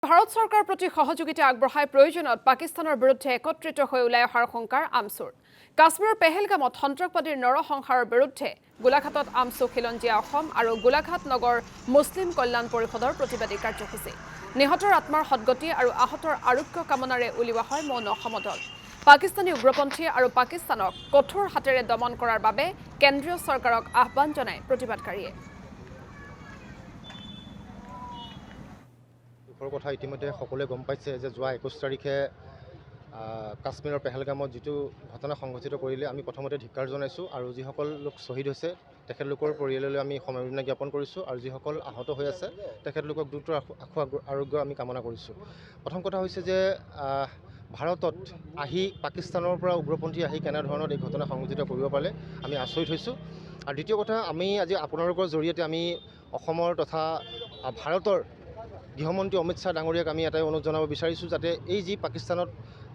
ভাৰত চৰকাৰৰ প্ৰতি সহযোগিতা আগবঢ়াই প্ৰয়োজনত পাকিস্তানৰ বিৰুদ্ধে একত্ৰিত হৈ ওলাই অহাৰ শংকাৰ আমছুৰ কাশ্মীৰৰ পেহেলগামত সন্ত্ৰাসবাদীৰ নৰসংহাৰৰ বিৰুদ্ধে গোলাঘাটত আমছু খিলঞ্জীয়া অসম আৰু গোলাঘাট নগৰ মুছলিম কল্যাণ পৰিষদৰ প্ৰতিবাদী কাৰ্যসূচী নিহতৰ আত্মাৰ সদ্গতি আৰু আহতৰ আৰোগ্য কামনাৰে উলিওৱা হয় মৌন সমদল পাকিস্তানী উগ্ৰপন্থী আৰু পাকিস্তানক কঠোৰ হাতেৰে দমন কৰাৰ বাবে কেন্দ্ৰীয় চৰকাৰক আহ্বান জনায় প্ৰতিবাদকাৰীয়ে কথা ইতিমধ্যে সকলোৱে গম পাইছে যে যোৱা 21 তাৰিখে কাশ্মীৰৰ পেহেলগামত যিটো ঘটনা সংঘটিত কৰিলে আমি প্ৰথমতে ধিক্কাৰ জনাইছোঁ আৰু যিসকল লোক শ্বহীদ হৈছে তেখেতলোকৰ পৰিয়াললৈ আমি সমবেদনা জ্ঞাপন কৰিছোঁ আৰু যিসকল আহত হৈ আছে তেখেতলোকক দ্ৰুত আৰোগ্য আমি কামনা কৰিছোঁ। প্ৰথম কথা হৈছে যে ভাৰতত আহি পাকিস্তানৰ পৰা উগ্ৰপন্থী আহি কেনেধৰণৰ এই ঘটনা সংঘটিত কৰিব পাৰে আমি আচৰিত হৈছোঁ। আৰু দ্বিতীয় কথা আমি আজি আপোনালোকৰ জৰিয়তে আমি অসমৰ তথা ভাৰতৰ গৃহমন্ত্ৰী অমিত শ্বাহ ডাঙৰীয়াক আমি এটাই অনুৰোধ জনাব বিচাৰিছোঁ যাতে এই যি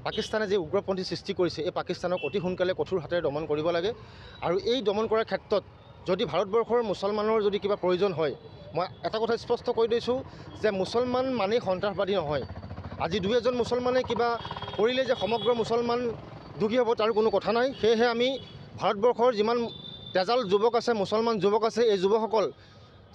পাকিস্তানে যি উগ্ৰপন্থী সৃষ্টি কৰিছে এই পাকিস্তানক অতি সোনকালে কঠোৰ হাতেৰে দমন কৰিব লাগে আৰু এই দমন কৰাৰ ক্ষেত্ৰত যদি ভাৰতবৰ্ষৰ মুছলমানৰ যদি কিবা প্ৰয়োজন হয় মই এটা কথা স্পষ্ট কৈ দিছোঁ যে মুছলমান মানেই সন্ত্ৰাসবাদী নহয়। আজি দুই এজন মুছলমানে কিবা কৰিলে যে সমগ্ৰ মুছলমান দুখী হ'ব তাৰ কোনো কথা নাই। সেয়েহে আমি ভাৰতবৰ্ষৰ যিমান তেজাল যুৱক আছে মুছলমান যুৱক আছে এই যুৱকসকল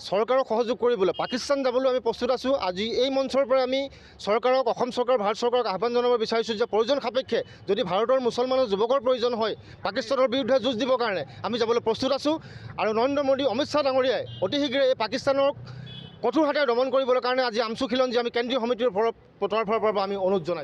চৰকাৰক সহযোগ কৰিবলৈ পাকিস্তান যাবলৈ আমি প্ৰস্তুত আছোঁ। আজি এই মঞ্চৰ পৰা আমি চৰকাৰক অসম চৰকাৰ ভাৰত চৰকাৰক আহ্বান জনাব বিচাৰিছোঁ যে প্ৰয়োজন সাপেক্ষে যদি ভাৰতৰ মুছলমানৰ যুৱকৰ প্ৰয়োজন হয় পাকিস্তানৰ বিৰুদ্ধে যুঁজ দিবৰ কাৰণে আমি যাবলৈ প্ৰস্তুত আছোঁ আৰু নৰেন্দ্ৰ মোদী অমিত শ্বাহ ডাঙৰীয়াই অতি শীঘ্ৰে এই পাকিস্তানক কঠোৰ হাতেৰে দমন কৰিবলৈ কাৰণে আজি আমছু খিলঞ্জীয়া আমি কেন্দ্ৰীয় সমিতিৰ তৰফৰ পৰা আমি অনুৰোধ জনাইছোঁ।